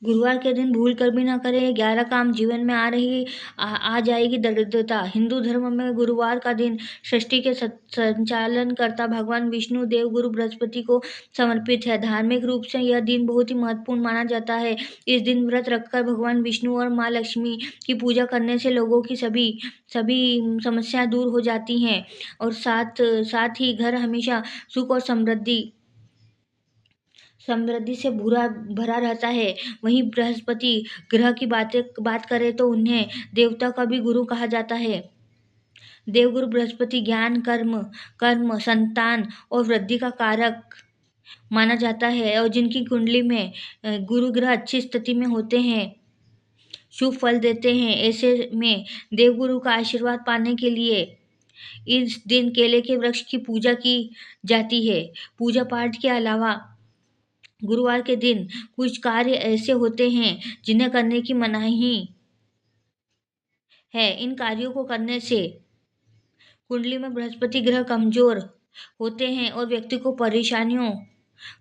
गुरुवार के दिन भूल कर भी ना करें 11 काम जीवन में आ जाएगी दरिद्रता। हिंदू धर्म में गुरुवार का दिन सृष्टि के संचालन करता भगवान विष्णु देव गुरु बृहस्पति को समर्पित है। धार्मिक रूप से यह दिन बहुत ही महत्वपूर्ण माना जाता है। इस दिन व्रत रखकर भगवान विष्णु और माँ लक्ष्मी की पूजा करने से लोगों की सभी सभी समस्याएं दूर हो जाती हैं और साथ साथ ही घर हमेशा सुख और समृद्धि से भूरा भरा रहता है। वहीं बृहस्पति ग्रह की बात करें तो उन्हें देवता का भी गुरु कहा जाता है। देवगुरु बृहस्पति ज्ञान, कर्म, संतान और वृद्धि का कारक माना जाता है और जिनकी कुंडली में गुरु ग्रह अच्छी स्थिति में होते हैं शुभ फल देते हैं। ऐसे में देवगुरु का आशीर्वाद पाने के लिए इस दिन केले के वृक्ष की पूजा की जाती है। पूजा पाठ के अलावा गुरुवार के दिन कुछ कार्य ऐसे होते हैं जिन्हें करने की मनाही है। इन कार्यों को करने से कुंडली में बृहस्पति ग्रह कमजोर होते हैं और व्यक्ति को परेशानियों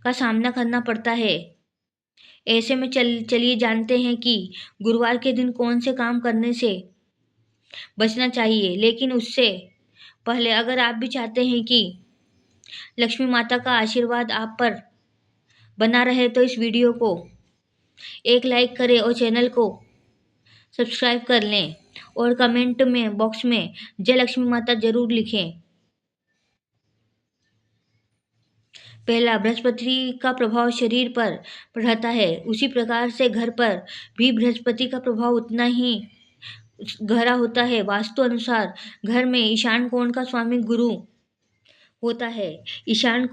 का सामना करना पड़ता है। ऐसे में चलिए जानते हैं कि गुरुवार के दिन कौन से काम करने से बचना चाहिए। लेकिन उससे पहले अगर आप भी चाहते हैं कि लक्ष्मी माता का आशीर्वाद आप पर बना रहे तो इस वीडियो को एक लाइक करें और चैनल को सब्सक्राइब कर लें और कमेंट में बॉक्स में जय लक्ष्मी माता जरूर लिखें। पहला, बृहस्पति का प्रभाव शरीर पर रहता है, उसी प्रकार से घर पर भी बृहस्पति का प्रभाव उतना ही गहरा होता है। वास्तु अनुसार घर में ईशान कोण का स्वामी गुरु होता है। ईशान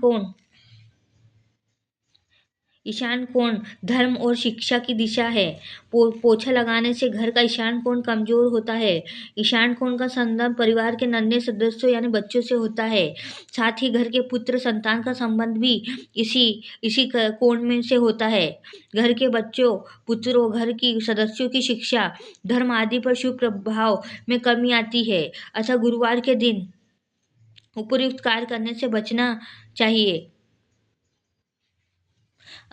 कोण धर्म और शिक्षा की दिशा है। पोछा लगाने से घर का ईशान कोण कमजोर होता है। ईशान कोण का संबंध परिवार के नन्हे सदस्यों यानी बच्चों से होता है। साथ ही घर के पुत्र संतान का संबंध भी इसी कोण में से होता है। घर के बच्चों, पुत्रों, घर की सदस्यों की शिक्षा, धर्म आदि पर शुभ प्रभाव में कमी आती है। अतः गुरुवार के दिन उपयुक्त कार्य करने से बचना चाहिए।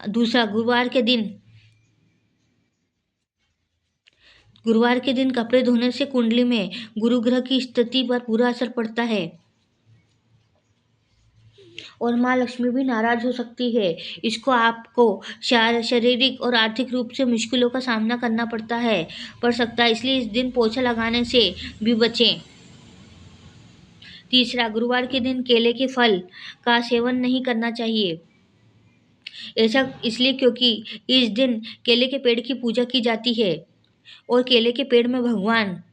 दूसरा, गुरुवार के दिन कपड़े धोने से कुंडली में गुरु ग्रह की स्थिति पर बुरा असर पड़ता है और माँ लक्ष्मी भी नाराज हो सकती है। इसको आपको शारीरिक और आर्थिक रूप से मुश्किलों का सामना करना पड़ सकता है, इसलिए इस दिन पोछा लगाने से भी बचें। तीसरा, गुरुवार के दिन केले के फल का सेवन नहीं करना चाहिए। ऐसा इसलिए क्योंकि इस दिन केले के पेड़ की पूजा की जाती है और केले के पेड़ में भगवान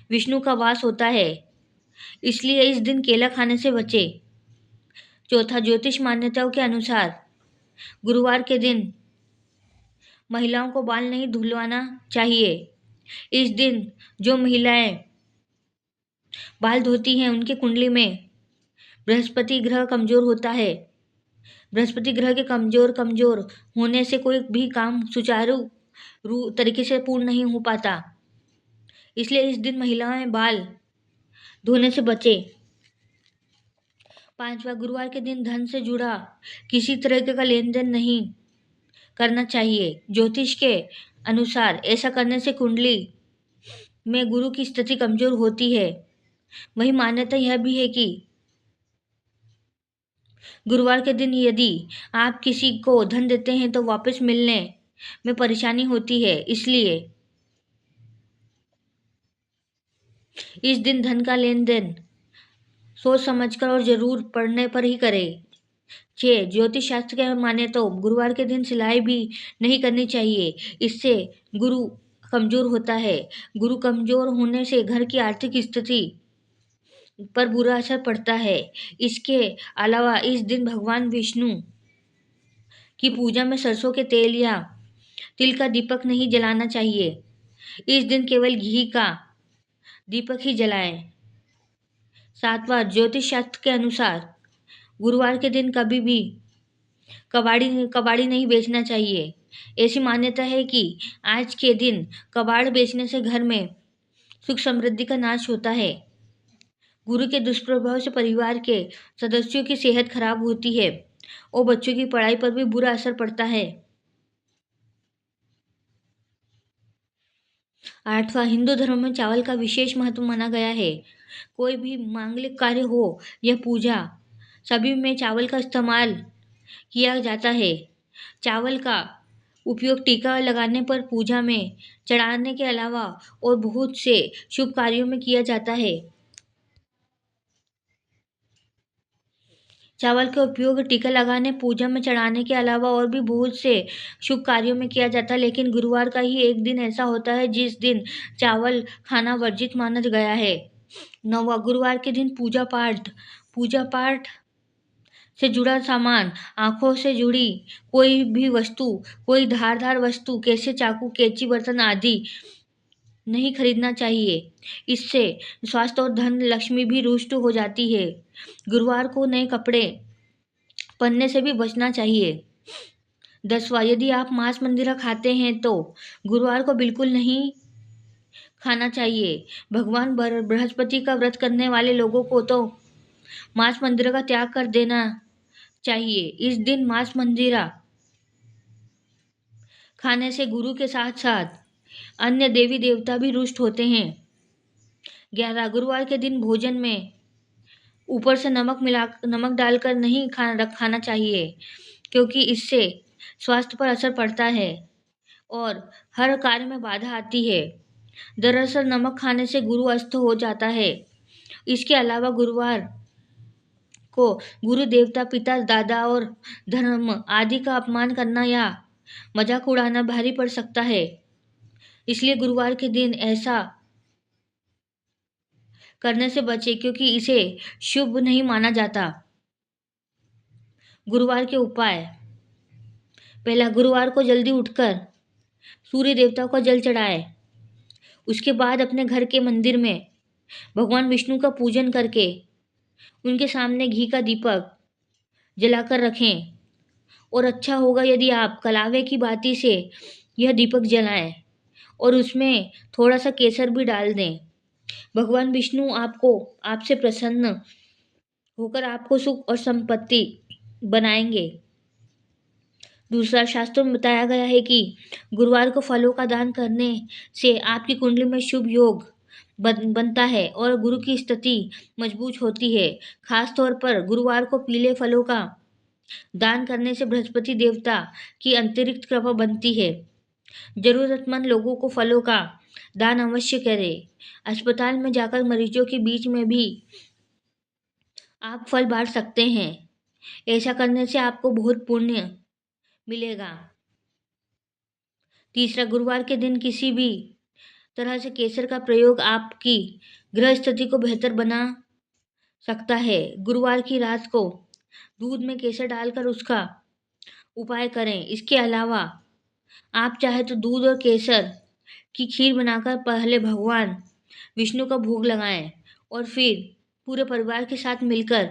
विष्णु का वास होता है, इसलिए इस दिन केला खाने से बचे। चौथा, ज्योतिष मान्यताओं के अनुसार गुरुवार के दिन महिलाओं को बाल नहीं धुलवाना चाहिए। इस दिन जो महिलाएं बाल धोती हैं उनके कुंडली में बृहस्पति ग्रह कमजोर होता है। बृहस्पति ग्रह के कमजोर होने से कोई भी काम सुचारू तरीके से पूर्ण नहीं हो पाता, इसलिए इस दिन महिलाएं बाल धोने से बचे। पांचवा, गुरुवार के दिन धन से जुड़ा किसी तरह का लेन देन नहीं करना चाहिए। ज्योतिष के अनुसार ऐसा करने से कुंडली में गुरु की स्थिति कमजोर होती है। वही मान्यता यह भी है कि गुरुवार के दिन यदि आप किसी को धन देते हैं तो वापस मिलने में परेशानी होती है, इसलिए इस दिन धन का लेन देन सोच समझकर और जरूर पढ़ने पर ही करें। 6, ज्योतिष शास्त्र के माने तो गुरुवार के दिन सिलाई भी नहीं करनी चाहिए, इससे गुरु कमजोर होता है। गुरु कमजोर होने से घर की आर्थिक स्थिति पर बुरा असर पड़ता है। इसके अलावा इस दिन भगवान विष्णु की पूजा में सरसों के तेल या तिल का दीपक नहीं जलाना चाहिए। इस दिन केवल घी का दीपक ही जलाएं। 7वां, ज्योतिष शास्त्र के अनुसार गुरुवार के दिन कभी भी कबाड़ी नहीं बेचना चाहिए। ऐसी मान्यता है कि आज के दिन कबाड़ बेचने से घर में सुख समृद्धि का नाश होता है। गुरु के दुष्प्रभाव से परिवार के सदस्यों की सेहत खराब होती है और बच्चों की पढ़ाई पर भी बुरा असर पड़ता है। 8वां, हिंदू धर्म में चावल का विशेष महत्व माना गया है। कोई भी मांगलिक कार्य हो या पूजा, सभी में चावल का इस्तेमाल किया जाता है। चावल का उपयोग टीका लगाने पर, पूजा में चढ़ाने के अलावा और बहुत से शुभ कार्यों में किया जाता है। चावल का उपयोग टीका लगाने, पूजा में चढ़ाने के अलावा और भी बहुत से शुभ कार्यों में किया जाता है, लेकिन गुरुवार का ही एक दिन ऐसा होता है जिस दिन चावल खाना वर्जित माना गया है। 9वां, गुरुवार के दिन पूजा पाठ से जुड़ा सामान, आँखों से जुड़ी कोई भी वस्तु, कोई धारदार वस्तु, कैसे चाकू, कैंची, बर्तन आदि नहीं खरीदना चाहिए। इससे स्वास्थ्य और धन लक्ष्मी भी रुष्ट हो जाती है। गुरुवार को नए कपड़े पहनने से भी बचना चाहिए। 10वां, यदि आप मांस मंदिरा खाते हैं तो गुरुवार को बिल्कुल नहीं खाना चाहिए। भगवान बृहस्पति का व्रत करने वाले लोगों को तो मांस मंदिरा का त्याग कर देना चाहिए। इस दिन मांस मंदिरा खाने से गुरु के साथ साथ अन्य देवी देवता भी रुष्ट होते हैं। 11, गुरुवार के दिन भोजन में ऊपर से नमक डालकर नहीं खाना चाहिए, क्योंकि इससे स्वास्थ्य पर असर पड़ता है और हर कार्य में बाधा आती है। दरअसल नमक खाने से गुरु अस्त हो जाता है। इसके अलावा गुरुवार को गुरु देवता, पिता, दादा और धर्म आदि का अपमान करना या मजाक उड़ाना भारी पड़ सकता है। इसलिए गुरुवार के दिन ऐसा करने से बचें, क्योंकि इसे शुभ नहीं माना जाता। गुरुवार के उपाय: पहला, गुरुवार को जल्दी उठकर सूर्य देवता को जल चढ़ाएं। उसके बाद अपने घर के मंदिर में भगवान विष्णु का पूजन करके उनके सामने घी का दीपक जलाकर रखें। और अच्छा होगा यदि आप कलावे की बाती से यह दीपक जलाएं और उसमें थोड़ा सा केसर भी डाल दें। भगवान विष्णु आपसे प्रसन्न होकर आपको सुख और संपत्ति बनाएंगे। दूसरा, शास्त्रों में बताया गया है कि गुरुवार को फलों का दान करने से आपकी कुंडली में शुभ योग बनता है और गुरु की स्थिति मजबूत होती है। खास तौर पर गुरुवार को पीले फलों का दान करने से बृहस्पति देवता की अतिरिक्त कृपा बनती है। जरूरतमंद लोगों को फलों का दान अवश्य करें। अस्पताल में जाकर मरीजों के बीच में भी आप फल बांट सकते हैं। ऐसा करने से आपको बहुत पुण्य मिलेगा। तीसरा, गुरुवार के दिन किसी भी तरह से केसर का प्रयोग आपकी ग्रह स्थिति को बेहतर बना सकता है। गुरुवार की रात को दूध में केसर डालकर उसका उपाय करें। इसके अलावा आप चाहे तो दूध और केसर की खीर बनाकर पहले भगवान विष्णु का भोग लगाएं और फिर पूरे परिवार के साथ मिलकर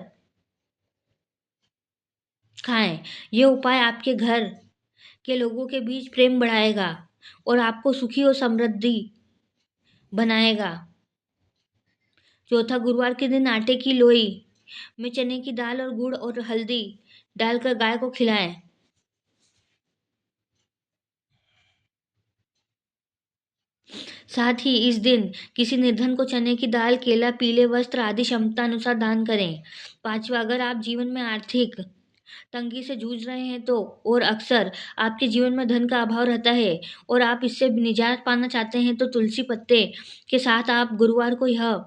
खाएं। यह उपाय आपके घर के लोगों के बीच प्रेम बढ़ाएगा और आपको सुखी और समृद्धि बनाएगा। चौथा, गुरुवार के दिन आटे की लोई में चने की दाल और गुड़ और हल्दी डालकर गाय को खिलाएं। साथ ही इस दिन किसी निर्धन को चने की दाल, केला, पीले वस्त्र आदि क्षमता अनुसार दान करें। पांचवा, अगर आप जीवन में आर्थिक तंगी से जूझ रहे हैं तो और अक्सर आपके जीवन में धन का अभाव रहता है और आप इससे निजात पाना चाहते हैं, तो तुलसी पत्ते के साथ आप गुरुवार को यह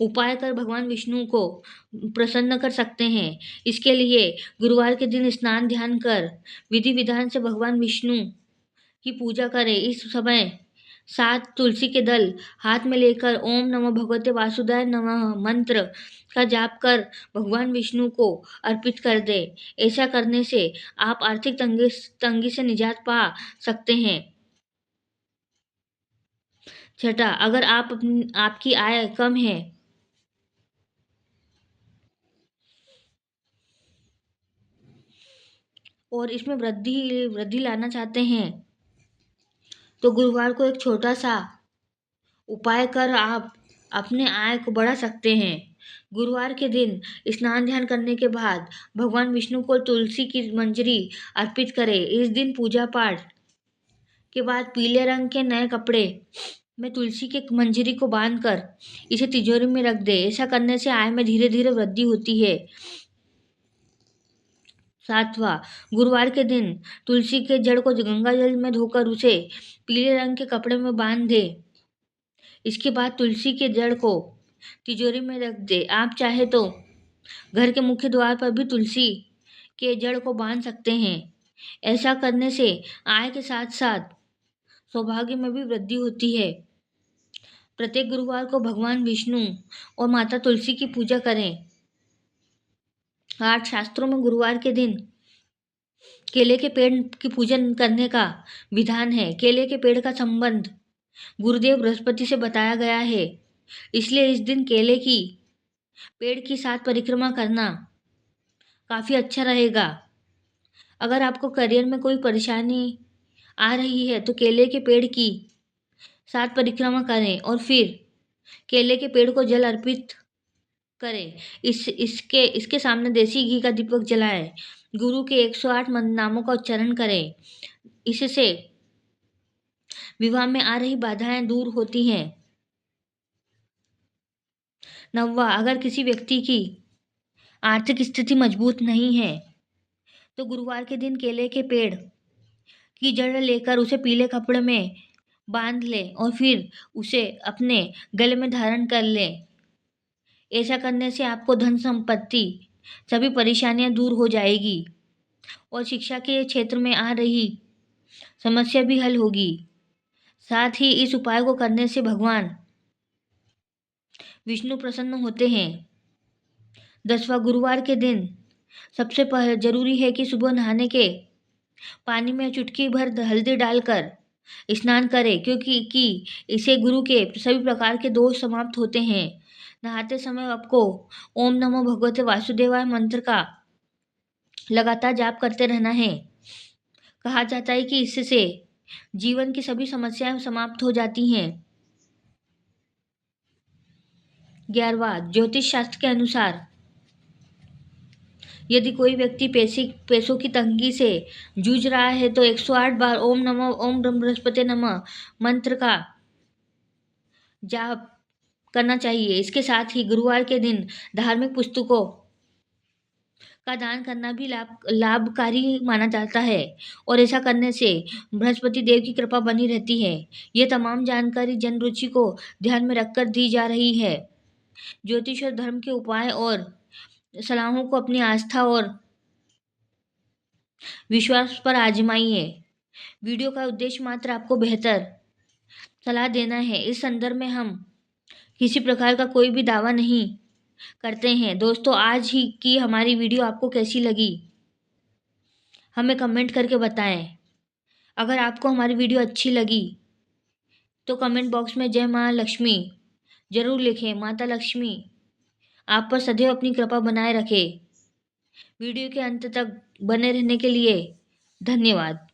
उपाय कर भगवान विष्णु को प्रसन्न कर सकते हैं। इसके लिए गुरुवार के दिन स्नान ध्यान कर विधि विधान से भगवान विष्णु की पूजा करें। इस समय 7 तुलसी के दल हाथ में लेकर ओम नमो भगवते वासुदेवाय नमः मंत्र का जाप कर भगवान विष्णु को अर्पित कर दे। ऐसा करने से आप आर्थिक तंगी से निजात पा सकते हैं। छठा, अगर आपकी आय कम है और इसमें वृद्धि लाना चाहते हैं, तो गुरुवार को एक छोटा सा उपाय कर आप अपने आय को बढ़ा सकते हैं। गुरुवार के दिन स्नान ध्यान करने के बाद भगवान विष्णु को तुलसी की मंजरी अर्पित करें। इस दिन पूजा पाठ के बाद पीले रंग के नए कपड़े में तुलसी के मंजरी को बांधकर इसे तिजोरी में रख दे। ऐसा करने से आय में धीरे धीरे वृद्धि होती है। 7वां, गुरुवार के दिन तुलसी के जड़ को गंगा जल में धोकर उसे पीले रंग के कपड़े में बांध दे। इसके बाद तुलसी के जड़ को तिजोरी में रख दे। आप चाहे तो घर के मुख्य द्वार पर भी तुलसी के जड़ को बांध सकते हैं। ऐसा करने से आय के साथ साथ सौभाग्य में भी वृद्धि होती है। प्रत्येक गुरुवार को भगवान विष्णु और माता तुलसी की पूजा करें। 8 शास्त्रों में गुरुवार के दिन केले के पेड़ की पूजन करने का विधान है। केले के पेड़ का संबंध गुरुदेव बृहस्पति से बताया गया है, इसलिए इस दिन केले की पेड़ की 7 परिक्रमा करना काफ़ी अच्छा रहेगा। अगर आपको करियर में कोई परेशानी आ रही है तो केले के पेड़ की 7 परिक्रमा करें और फिर केले के पेड़ को जल अर्पित करें। इसके सामने देसी घी का दीपक जलाएं। गुरु के 108 नामों का उच्चारण करें। इससे विवाह में आ रही बाधाएं दूर होती हैं। 9वां, अगर किसी व्यक्ति की आर्थिक स्थिति मजबूत नहीं है तो गुरुवार के दिन केले के पेड़ की जड़ लेकर उसे पीले कपड़े में बांध लें और फिर उसे अपने गले में धारण कर लें। ऐसा करने से आपको धन संपत्ति सभी परेशानियां दूर हो जाएगी और शिक्षा के क्षेत्र में आ रही समस्या भी हल होगी। साथ ही इस उपाय को करने से भगवान विष्णु प्रसन्न होते हैं। 10वां, गुरुवार के दिन सबसे जरूरी है कि सुबह नहाने के पानी में चुटकी भर हल्दी डालकर स्नान करें, क्योंकि इसे गुरु के सभी प्रकार के दोष समाप्त होते हैं। नहाते समय आपको ओम नमो भगवते वासुदेवाय मंत्र का लगातार जाप करते रहना है। कहा जाता है कि इससे जीवन की सभी समस्याएं समाप्त हो जाती हैं। 11वां, ज्योतिष शास्त्र के अनुसार यदि कोई व्यक्ति पैसों की तंगी से जूझ रहा है तो 108 बार ओम बृहस्पति नमः मंत्र का जाप करना चाहिए। इसके साथ ही गुरुवार के दिन धार्मिक पुस्तकों का दान करना भी लाभकारी माना जाता है और ऐसा करने से बृहस्पति देव की कृपा बनी रहती है। ये तमाम जानकारी जन रुचि को ध्यान में रखकर दी जा रही है। ज्योतिष और धर्म के उपाय और सलाहों को अपनी आस्था और विश्वास पर आजमाइए। वीडियो का उद्देश्य मात्र आपको बेहतर सलाह देना है। इस संदर्भ में हम किसी प्रकार का कोई भी दावा नहीं करते हैं। दोस्तों, आज ही की हमारी वीडियो आपको कैसी लगी हमें कमेंट करके बताएं। अगर आपको हमारी वीडियो अच्छी लगी तो कमेंट बॉक्स में जय मां लक्ष्मी जरूर लिखें। माता लक्ष्मी आप पर सदैव अपनी कृपा बनाए रखे। वीडियो के अंत तक बने रहने के लिए धन्यवाद।